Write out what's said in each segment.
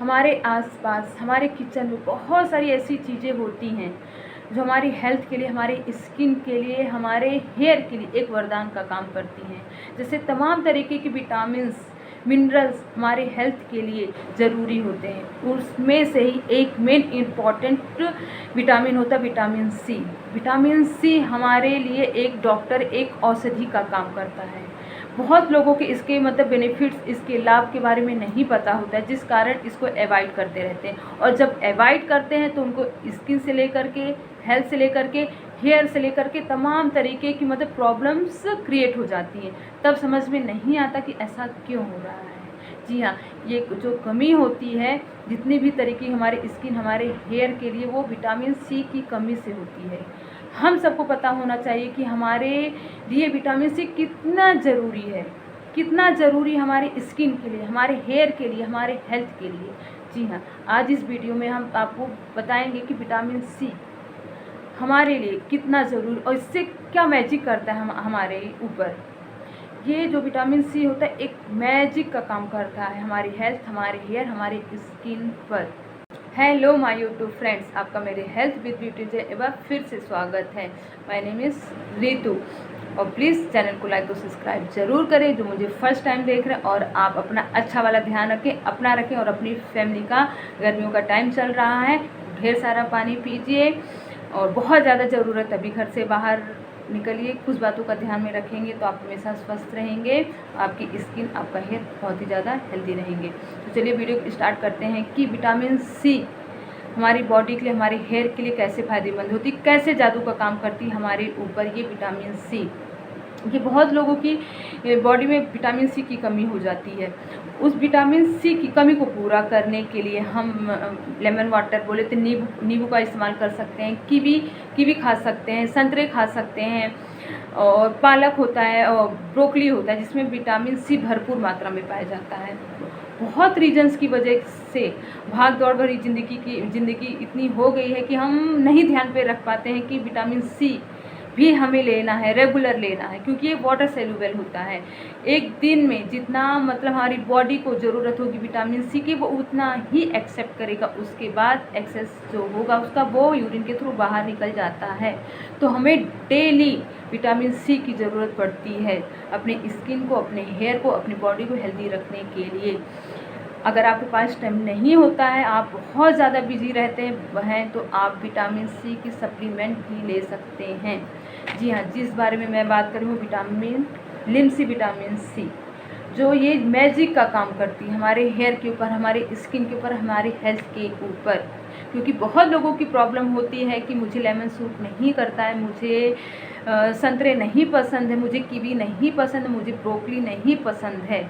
हमारे आसपास हमारे किचन में बहुत सारी ऐसी चीज़ें होती हैं जो हमारी हेल्थ के लिए, हमारे स्किन के लिए, हमारे हेयर के लिए एक वरदान का काम करती हैं। जैसे तमाम तरीके की विटामिन्स, मिनरल्स हमारे हेल्थ के लिए ज़रूरी होते हैं। उसमें से ही एक मेन इम्पॉर्टेंट विटामिन होता है विटामिन सी। विटामिन सी हमारे लिए एक डॉक्टर, एक औषधि का काम करता है। बहुत लोगों के इसके मतलब बेनिफिट्स, इसके लाभ के बारे में नहीं पता होता है, जिस कारण इसको अवॉइड करते रहते हैं। और जब अवॉइड करते हैं तो उनको स्किन से लेकर के, हेल्थ से लेकर के, हेयर से लेकर के तमाम तरीके की मतलब प्रॉब्लम्स क्रिएट हो जाती हैं। तब समझ में नहीं आता कि ऐसा क्यों हो रहा है। जी हाँ, ये जो कमी होती है जितनी भी तरीके हमारे स्किन, हमारे हेयर के लिए, वो विटामिन सी की कमी से होती है। हम सबको पता होना चाहिए कि हमारे लिए विटामिन सी कितना ज़रूरी है, कितना ज़रूरी हमारे स्किन के लिए, हमारे हेयर के लिए, हमारे हेल्थ के लिए। जी हाँ, आज इस वीडियो में हम आपको बताएंगे कि विटामिन सी हमारे लिए कितना ज़रूरी और इससे क्या मैजिक करता है हमारे ऊपर। ये जो विटामिन सी होता है एक मैजिक का काम करता है हमारी हेल्थ, हमारे हेयर, हमारे स्किन पर। हेलो माय यूट्यूब फ्रेंड्स, आपका मेरे हेल्थ विद ब्यूटी से एक बार फिर से स्वागत है। My name is Ritu. और प्लीज़ चैनल को लाइक और सब्सक्राइब ज़रूर करें जो मुझे फर्स्ट टाइम देख रहे हैं। और आप अपना अच्छा वाला ध्यान रखें, अपना रखें और अपनी फैमिली का। गर्मियों का टाइम चल रहा है, ढेर सारा पानी पीजिए और बहुत ज़्यादा ज़रूरत अभी घर से बाहर निकलिए। कुछ बातों का ध्यान में रखेंगे तो आप हमेशा स्वस्थ रहेंगे, आपकी स्किन, आपका हेयर बहुत ही ज़्यादा हेल्दी रहेंगे। तो चलिए वीडियो स्टार्ट करते हैं कि विटामिन सी हमारी बॉडी के लिए, हमारे हेयर के लिए कैसे फ़ायदेमंद होती, कैसे जादू का काम करती है हमारे ऊपर ये विटामिन सी। ये बहुत लोगों की बॉडी में विटामिन सी की कमी हो जाती है। उस विटामिन सी की कमी को पूरा करने के लिए हम लेमन वाटर बोले तो नींबू का इस्तेमाल कर सकते हैं, कीवी खा सकते हैं, संतरे खा सकते हैं, और पालक होता है और ब्रोकली होता है जिसमें विटामिन सी भरपूर मात्रा में पाया जाता है। बहुत रीजन्स की वजह से भाग दौड़ भरी ज़िंदगी इतनी हो गई है कि हम नहीं ध्यान पे रख पाते हैं कि विटामिन सी भी हमें लेना है, रेगुलर लेना है, क्योंकि ये वाटर सेल्यूबल होता है। एक दिन में जितना मतलब हमारी बॉडी को ज़रूरत होगी विटामिन सी की, वो उतना ही एक्सेप्ट करेगा। उसके बाद एक्सेस जो होगा उसका वो यूरिन के थ्रू बाहर निकल जाता है। तो हमें डेली विटामिन सी की ज़रूरत पड़ती है अपने स्किन को, अपने हेयर को, अपनी बॉडी को हेल्दी रखने के लिए। अगर आपके पास टाइम नहीं होता है, आप बहुत ज़्यादा बिजी रहते हैं, तो आप विटामिन सी की सप्लीमेंट भी ले सकते हैं। जी हाँ, जिस बारे में मैं बात कर रही हूँ विटामिन लिम्सी विटामिन सी, जो ये मैजिक का काम करती है हमारे हेयर के ऊपर, हमारे स्किन के ऊपर, हमारे हेल्थ के ऊपर। क्योंकि बहुत लोगों की प्रॉब्लम होती है कि मुझे लेमन सूट नहीं करता है, मुझे संतरे नहीं पसंद है, मुझे कीवी नहीं पसंद, मुझे ब्रोकली नहीं पसंद है।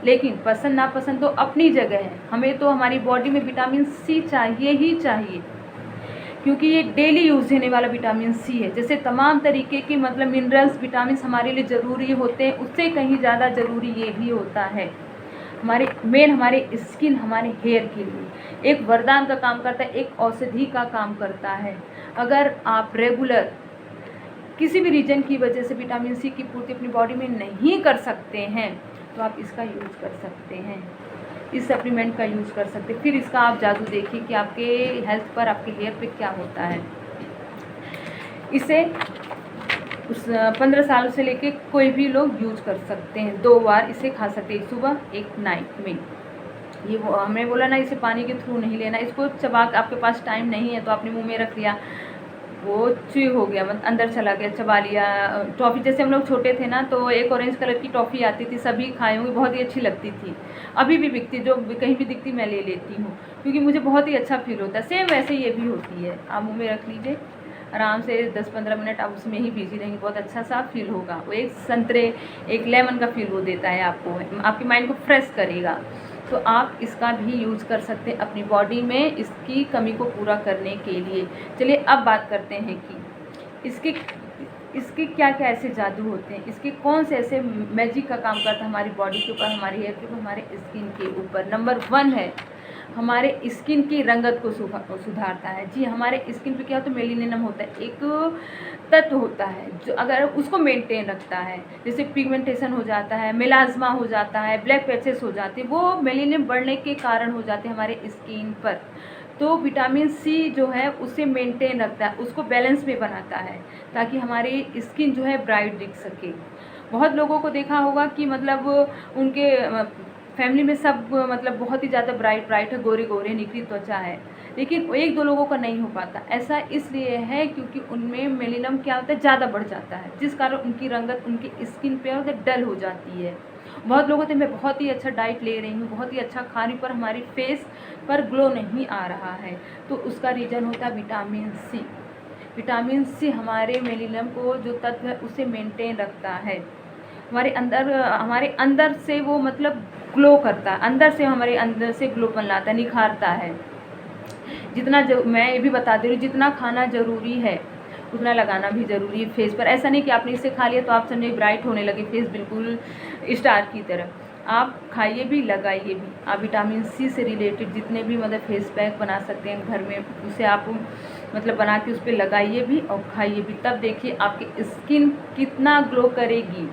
लेकिन पसंद नापसंद तो अपनी जगह है, हमें तो हमारी बॉडी में विटामिन सी चाहिए ही चाहिए, क्योंकि ये डेली यूज़ होने वाला विटामिन सी है। जैसे तमाम तरीके के मतलब मिनरल्स, विटामिन हमारे लिए ज़रूरी होते हैं, उससे कहीं ज़्यादा ज़रूरी ये भी होता है हमारे स्किन, हमारे हेयर के लिए एक वरदान का काम करता है, एक औषधि का काम करता है। अगर आप रेगुलर किसी भी रीजन की वजह से विटामिन सी की पूर्ति अपनी बॉडी में नहीं कर सकते हैं तो आप इसका यूज़ कर सकते हैं, इस सप्लीमेंट का यूज़ कर सकते हैं। फिर इसका आप जादू देखिए कि आपके हेल्थ पर, आपके हेयर पे क्या होता है। इसे उस 15 साल से लेके कोई भी लोग यूज़ कर सकते हैं। 2 बार इसे खा सकते हैं, सुबह एक नाइट में। ये वो हमने बोला ना, इसे पानी के थ्रू नहीं लेना। इसको चबा, आपके पास टाइम नहीं है तो आपने मुँह में रख लिया, वो च्यू हो गया, मतलब अंदर चला गया, चबा लिया। टॉफ़ी जैसे हम लोग छोटे थे ना तो एक ऑरेंज कलर की टॉफ़ी आती थी, सभी खाए होंगे, बहुत ही अच्छी लगती थी। अभी भी बिकती, जो कहीं भी दिखती मैं ले लेती हूँ क्योंकि मुझे बहुत ही अच्छा फील होता है। सेम वैसे ये भी होती है। आप मुँह में रख लीजिए, आराम से 10-15 मिनट आप उसमें ही बिजी रहेंगे, बहुत अच्छा सा फील होगा। वो एक संतरे, एक लेमन का फील वो देता है आपको, आपके माइंड को फ्रेश करेगा। तो आप इसका भी यूज़ कर सकते हैं अपनी बॉडी में इसकी कमी को पूरा करने के लिए। चलिए अब बात करते हैं कि इसके क्या क्या ऐसे जादू होते हैं, इसके कौन से ऐसे मैजिक का काम करता है हमारी बॉडी के ऊपर, हमारे हेयर के ऊपर, हमारे स्किन के ऊपर। नंबर 1 है हमारे स्किन की रंगत को सुधारता है। जी, हमारे स्किन पे क्या होता है, मेलेनियम होता है, एक तत्व होता है जो अगर उसको मेंटेन रखता है, जैसे पिगमेंटेशन हो जाता है, मेलाज्मा हो जाता है, ब्लैक पैचेस हो जाते हैं, वो मेलेनियम बढ़ने के कारण हो जाते हैं हमारे स्किन पर। तो विटामिन सी जो है उसे मेंटेन रखता है, उसको बैलेंस में बनाता है, ताकि हमारी स्किन जो है ब्राइट दिख सके। बहुत लोगों को देखा होगा कि मतलब उनके फैमिली में सब मतलब बहुत ही ज़्यादा ब्राइट है, गोरे गोरे निखरी त्वचा है, लेकिन एक दो लोगों का नहीं हो पाता। ऐसा इसलिए है क्योंकि उनमें मेलेनियम क्या होता है, ज़्यादा बढ़ जाता है, जिस कारण उनकी रंगत उनकी स्किन पे होता है डल हो जाती है। बहुत लोगों से मैं बहुत ही अच्छा डाइट ले रही हूँ, बहुत ही अच्छा खा रही हूँ, पर हमारी फेस पर ग्लो नहीं आ रहा है, तो उसका रीज़न होता है विटामिन सी। विटामिन सी हमारे मेलेनियम को जो तत्व है उसे मेंटेन रखता है, हमारे अंदर से वो मतलब ग्लो करता है, अंदर से हमारे अंदर से ग्लोपन लाता है, निखारता है। मैं ये भी बता दे रही हूँ, जितना खाना ज़रूरी है उतना लगाना भी ज़रूरी है फेस पर। ऐसा नहीं कि आपने इसे खा लिया तो आप समझे ब्राइट होने लगे फेस बिल्कुल स्टार की तरह। आप खाइए भी, लगाइए भी। आप विटामिन सी से रिलेटेड जितने भी मतलब फेस पैक बना सकते हैं घर में, उसे आप मतलब बना के उस पर लगाइए भी और खाइए भी, तब देखिए आपकी स्किन कितना ग्लो करेगी।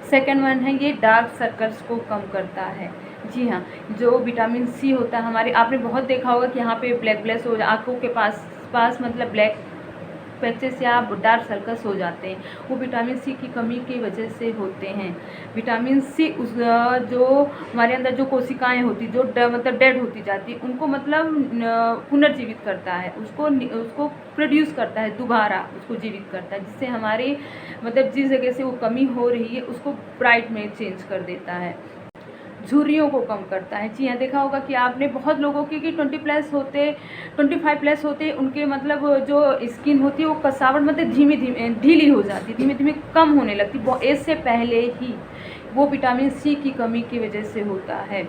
सेकेंड वन है, ये डार्क सर्कल्स को कम करता है। जी हाँ, जो विटामिन सी होता है हमारे, आपने बहुत देखा होगा कि यहाँ पे ब्लैक ब्लैक हो, आँखों के पास मतलब ब्लैक पैचेस या डार्क सर्कल्स हो जाते हैं, वो विटामिन सी की कमी की वजह से होते हैं। विटामिन सी जो हमारे अंदर जो कोशिकाएं होती, जो मतलब डेड होती जाती, उनको मतलब पुनर्जीवित करता है, उसको प्रोड्यूस करता है, दोबारा उसको जीवित करता है, जिससे हमारे मतलब जिस जगह से वो कमी हो रही है उसको ब्राइट में चेंज कर देता है। झुर्रियों को कम करता है। जी हाँ, देखा होगा कि आपने बहुत लोगों की कि 25 प्लस होते उनके मतलब जो स्किन होती है वो कसावट मतलब धीमे धीमे ढीली हो जाती, धीमे धीमे कम होने लगती, एज से पहले ही। वो विटामिन सी की कमी की वजह से होता है।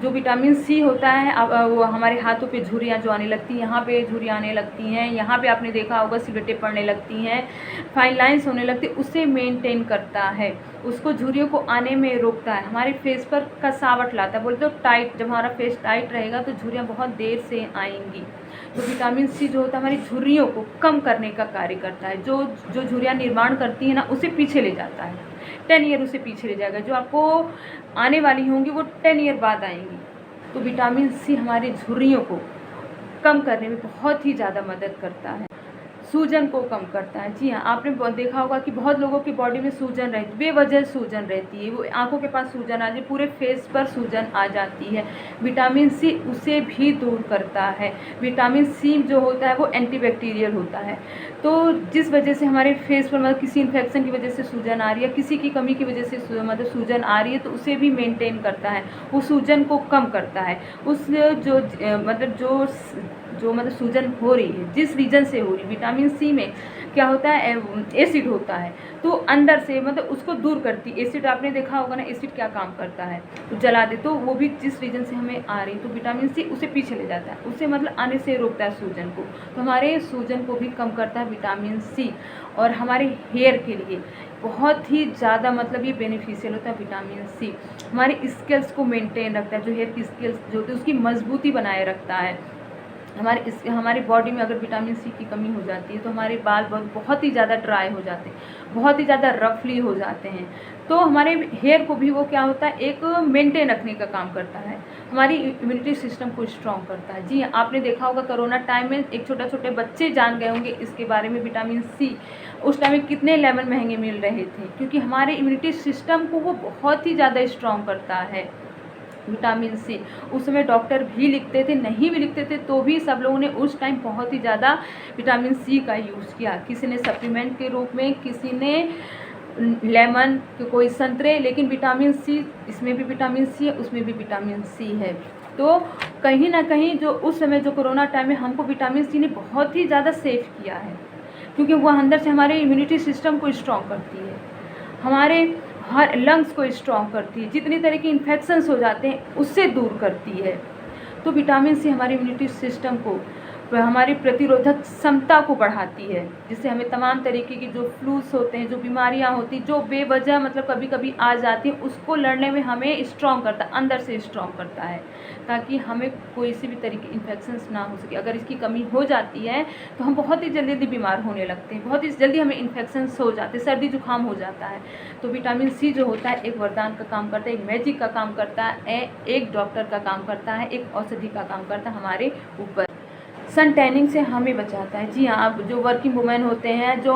जो विटामिन सी होता है अब वो हमारे हाथों पे झुर्रियाँ जो आने लगती हैं, यहाँ पे झुर्रियाँ आने लगती हैं, यहाँ पे आपने देखा होगा सिगरेटें पड़ने लगती हैं, फाइन लाइन्स होने लगती है, उसे मेंटेन करता है, उसको झुर्रियों को आने में रोकता है, हमारे फेस पर कसावट लाता है। बोलते हो टाइट, जब हमारा फेस टाइट रहेगा तो झुर्रियाँ बहुत देर से आएंगी। तो विटामिन सी जो होता है हमारी झुर्रियों को कम करने का कार्य करता है। जो झुर्रियाँ निर्माण करती हैं ना, उसे पीछे ले जाता है, 10 ईयर उसे पीछे ले जाएगा। जो आपको आने वाली होंगी वो 10 ईयर बाद आएंगी। तो विटामिन सी हमारी झुर्रियों को कम करने में बहुत ही ज़्यादा मदद करता है। सूजन को कम करता है। जी हाँ, आपने देखा होगा कि बहुत लोगों की बॉडी में सूजन रहती, बेवजह सूजन रहती है, वो आंखों के पास सूजन आ जाती, पूरे फेस पर सूजन आ जाती है। विटामिन सी उसे भी दूर करता है। विटामिन सी जो होता है वो एंटीबैक्टीरियल होता है, तो जिस वजह से हमारे फेस पर मतलब किसी इन्फेक्शन की वजह से सूजन आ रही है, किसी की कमी की वजह से मतलब सूजन आ रही है, तो उसे भी मेंटेन करता है, वो सूजन को कम करता है। उस जो मतलब सूजन हो रही है, जिस रीजन से हो रही, विटामिन सी में क्या होता है, एसिड होता है, तो अंदर से मतलब उसको दूर करती। एसिड आपने देखा होगा ना, एसिड क्या काम करता है, तो जला दे, तो वो भी जिस रीजन से हमें आ रही, तो विटामिन सी उसे पीछे ले जाता है, उसे मतलब आने से रोकता है सूजन को, तो हमारे सूजन को भी कम करता है विटामिन सी। और हमारे हेयर के लिए बहुत ही ज़्यादा मतलब ये बेनिफिशियल होता है विटामिन सी। हमारे स्किल्स को मेनटेन रखता है, जो हेयर की स्किल्स जो होती है उसकी मजबूती बनाए रखता है। हमारी बॉडी में अगर विटामिन सी की कमी हो जाती है तो हमारे बाल बहुत ही ज़्यादा ड्राई हो जाते हैं, बहुत ही ज़्यादा रफली हो जाते हैं। तो हमारे हेयर को भी वो क्या होता है, एक मेंटेन रखने का काम करता है, हमारी इम्यूनिटी सिस्टम को स्ट्रॉन्ग करता है। जी आपने देखा होगा कोरोना टाइम में एक छोटे बच्चे जान गए होंगे इसके बारे में, विटामिन सी उस टाइम में कितने लेमन महंगे मिल रहे थे, क्योंकि हमारे इम्यूनिटी सिस्टम को वो बहुत ही ज़्यादा स्ट्रॉन्ग करता है विटामिन सी। उस समय डॉक्टर भी लिखते थे, नहीं भी लिखते थे तो भी सब लोगों ने उस टाइम बहुत ही ज़्यादा विटामिन सी का यूज़ किया। किसी ने सप्लीमेंट के रूप में, किसी ने लेमन, कोई संतरे, लेकिन विटामिन सी, इसमें भी विटामिन सी है, उसमें भी विटामिन सी है। तो कहीं ना कहीं जो उस समय जो कोरोना टाइम में हमको विटामिन सी ने बहुत ही ज़्यादा सेव किया है, क्योंकि वह अंदर से हमारे इम्यूनिटी सिस्टम को स्ट्रॉन्ग करती है, हमारे हर लंग्स को स्ट्रॉन्ग करती है, जितनी तरह के इन्फेक्शंस हो जाते हैं उससे दूर करती है। तो विटामिन सी हमारे इम्यूनिटी सिस्टम को हमारी प्रतिरोधक क्षमता को बढ़ाती है, जिससे हमें तमाम तरीके की जो फ्लूस होते हैं, जो बीमारियां होती जो बेवजह मतलब कभी कभी आ जाती हैं, उसको लड़ने में हमें स्ट्रॉन्ग करता है, अंदर से स्ट्रॉन्ग करता है, ताकि हमें कोई सी भी तरीके इन्फेक्शंस ना हो सके। अगर इसकी कमी हो जाती है तो हम बहुत ही जल्दी बीमार होने लगते हैं, बहुत ही जल्दी हमें इन्फेक्शंस हो जाते हैं, सर्दी जुकाम हो जाता है। तो विटामिन सी जो होता है एक वरदान का काम करता है, एक मैजिक का काम करता है, एक डॉक्टर का काम करता है, एक औषधि का काम करता है हमारे ऊपर। सन टैनिंग से हमें बचाता है। जी हाँ, अब जो वर्किंग वुमेन होते हैं, जो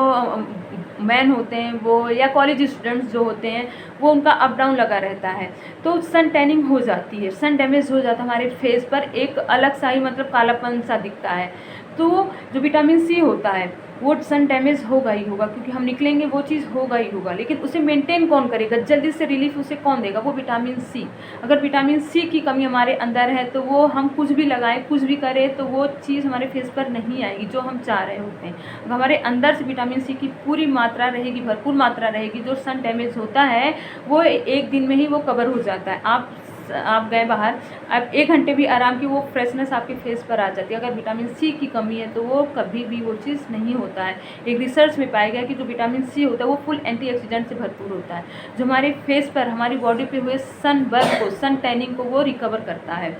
मैन होते हैं वो, या कॉलेज स्टूडेंट्स जो होते हैं, वो उनका अप डाउन लगा रहता है, तो सन टैनिंग हो जाती है, सन डैमेज हो जाता है, हमारे फेस पर एक अलग सा ही मतलब कालापन सा दिखता है। तो जो विटामिन सी होता है वो सन डैमेज होगा ही होगा, क्योंकि हम निकलेंगे वो चीज़ होगा ही होगा, लेकिन उसे मेंटेन कौन करेगा, जल्दी से रिलीफ उसे कौन देगा, वो विटामिन सी। अगर विटामिन सी की कमी हमारे अंदर है तो वो हम कुछ भी लगाएं, कुछ भी करें, तो वो चीज़ हमारे फेस पर नहीं आएगी जो हम चाह रहे होते हैं। अगर हमारे अंदर से विटामिन सी की पूरी मात्रा रहेगी, भरपूर मात्रा रहेगी, जो सन डैमेज होता है वो एक दिन में ही वो कवर हो जाता है। आप गए बाहर, आप 1 घंटे भी आराम की, वो फ्रेशनेस आपके फेस पर आ जाती है। अगर विटामिन सी की कमी है तो वो कभी भी वो चीज़ नहीं होता है। एक रिसर्च में पाया गया कि जो विटामिन सी होता है वो फुल एंटीऑक्सीडेंट से भरपूर होता है, जो हमारे फेस पर, हमारी बॉडी पे हुए सनबर्न को, सन टैनिंग को वो रिकवर करता है।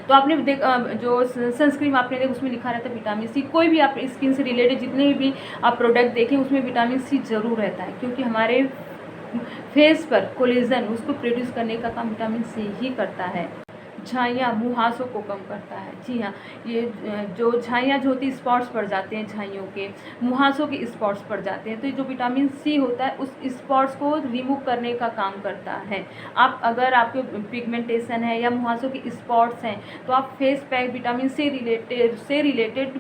तो आपने जो सनस्क्रीन आपने देखा उसमें लिखा रहता है विटामिन सी। कोई भी आप स्किन से रिलेटेड जितने भी आप प्रोडक्ट देखें उसमें विटामिन सी ज़रूर रहता है, क्योंकि हमारे फेस पर कोलेजन उसको प्रोड्यूस करने का काम विटामिन सी ही करता है। झाइयाँ, मुहासों को कम करता है। जी हाँ, ये जो झाइयाँ जो होती है, स्पॉट्स पड़ जाते हैं झाइयों के, मुहासों के स्पॉट्स पड़ जाते हैं, तो ये जो विटामिन सी होता है उस स्पॉट्स को रिमूव करने का काम करता है। अगर आपके पिगमेंटेशन है या मुहासों के स्पॉट्स हैं तो आप फेस पैक विटामिन से रिलेटेड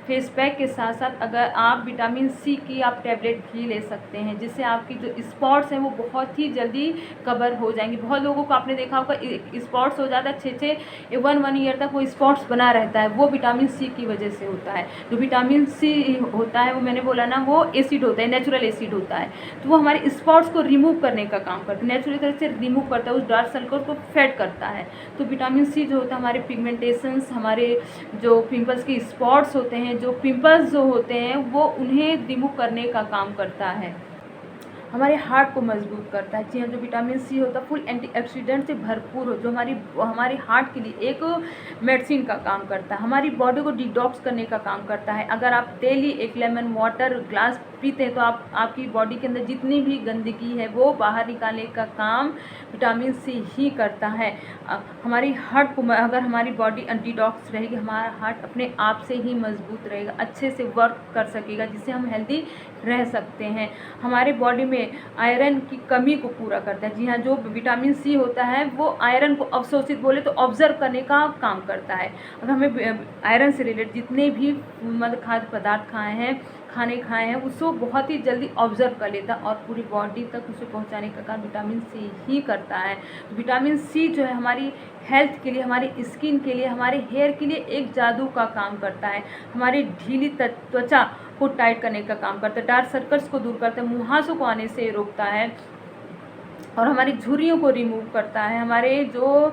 फेस पैक के साथ साथ अगर आप विटामिन सी की आप टैबलेट भी ले सकते हैं, जिससे आपकी जो स्पॉट्स हैं वो बहुत ही जल्दी कवर हो जाएंगी। बहुत लोगों को आपने देखा होगा स्पॉट्स हो जाता है, 1 ईयर तक वो स्पॉट्स बना रहता है, वो विटामिन सी की वजह से होता है। जो विटामिन सी होता है वो मैंने बोला ना, वो एसिड होता है, नेचुरल एसिड होता है, तो वो हमारे स्पॉट्स को रिमूव करने का काम करता है, नेचुरल तरह से रिमूव करता है, उस डार्क सर्कल को फेड करता है। तो विटामिन सी जो होता है हमारे पिगमेंटेशंस, हमारे जो पिंपल्स के स्पॉट्स होते हैं, जो पिंपल्स जो होते हैं वो उन्हें रिमूव करने का काम करता है। हमारे हार्ट को मजबूत करता है। जी हाँ, जो विटामिन सी होता है फुल एंटीऑक्सीडेंट से भरपूर हो, जो हमारे हार्ट के लिए एक मेडिसिन का काम करता है, हमारी बॉडी को डिटॉक्स करने का काम करता है। अगर आप डेली 1 लेमन वाटर ग्लास पीते हैं तो आपकी बॉडी के अंदर जितनी भी गंदगी है वो बाहर निकालने का काम विटामिन सी ही करता है। हमारी हार्ट को, अगर हमारी बॉडी डिटॉक्स रहेगी, हमारा हार्ट अपने आप से ही मजबूत रहेगा, अच्छे से वर्क कर सकेगा, जिससे हम हेल्दी रह सकते हैं। हमारे बॉडी में आयरन की कमी को पूरा करता है। जी हाँ, जो विटामिन सी होता है वो आयरन को अवशोषित बोले तो ऑब्जर्व करने का काम करता है। अगर हमें आयरन से रिलेटेड जितने भी मतलब खाद्य पदार्थ खाने खाए हैं उसको बहुत ही जल्दी ऑब्जर्व कर लेता है और पूरी बॉडी तक उसे पहुंचाने का काम विटामिन सी ही करता है। तो विटामिन सी जो है हमारी हेल्थ के लिए, हमारी स्किन के लिए, हमारे हेयर के लिए एक जादू का काम करता है। हमारी ढीली त्वचा को टाइट करने का काम करता है, डार्क सर्कल्स को दूर करता है, मुहासों को आने से रोकता है और हमारी झुर्रियों को रिमूव करता है। हमारे जो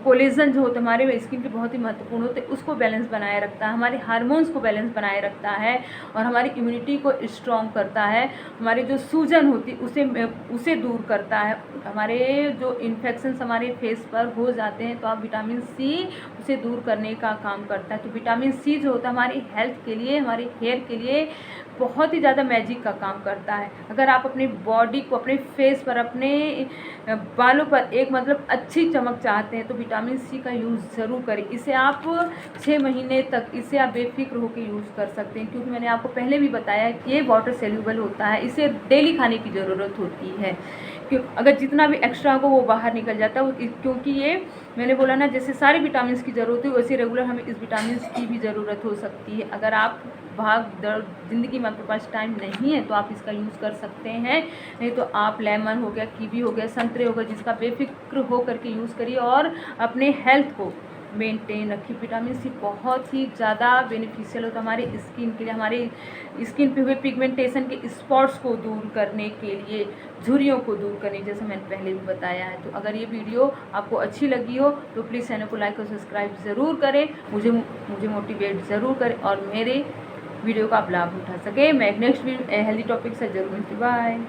कोलेजन जो होते हैं हमारे स्किन के बहुत ही महत्वपूर्ण होते हैं, उसको बैलेंस बनाए रखता है, हमारे हार्मोन्स को बैलेंस बनाए रखता है और हमारी इम्यूनिटी को स्ट्रॉन्ग करता है। हमारी जो सूजन होती उसे दूर करता है। हमारे जो इन्फेक्शंस हमारे फेस पर हो जाते हैं तो आप विटामिन सी उसे दूर करने का काम करता है। तो विटामिन सी जो होता है हमारी हेल्थ के लिए, हमारे हेयर के लिए बहुत ही ज़्यादा मैजिक का काम करता है। अगर आप अपनी बॉडी को, अपने फेस पर, अपने बालों पर एक मतलब अच्छी चमक चाहते हैं तो विटामिन सी का यूज़ ज़रूर करें। इसे आप 6 महीने तक इसे आप बेफिक्र होकर यूज़ कर सकते हैं, क्योंकि मैंने आपको पहले भी बताया कि ये वाटर सेल्यूबल होता है, इसे डेली खाने की ज़रूरत होती है। अगर जितना भी एक्स्ट्रा होगा वो बाहर निकल जाता है, क्योंकि ये मैंने बोला ना जैसे सारे विटामिन की ज़रूरत है वैसे रेगुलर हमें इस विटामिन की भी ज़रूरत हो सकती है। अगर आप भाग दौड़ ज़िंदगी में आपके पास टाइम नहीं है तो आप इसका यूज़ कर सकते हैं, नहीं तो आप लेमन हो गया, कीवी हो गया, संतरे हो गया, जिसका बेफिक्र हो करके यूज़ करिए और अपने हेल्थ को मेंटेन रखें। विटामिन सी बहुत ही ज़्यादा बेनिफिशियल होता है हमारे स्किन के लिए, हमारे स्किन पे हुए पिगमेंटेशन के स्पॉट्स को दूर करने के लिए, झुर्रियों को दूर करने, जैसे मैंने पहले भी बताया है। तो अगर ये वीडियो आपको अच्छी लगी हो तो प्लीज़ चैनल को लाइक और सब्सक्राइब ज़रूर करें, मुझे मोटिवेट ज़रूर करें और मेरे वीडियो का आप लाभ उठा सके। मैं एक नेक्स्ट हेल्दी टॉपिक से ज़रूर मिलती हूँ। बाय।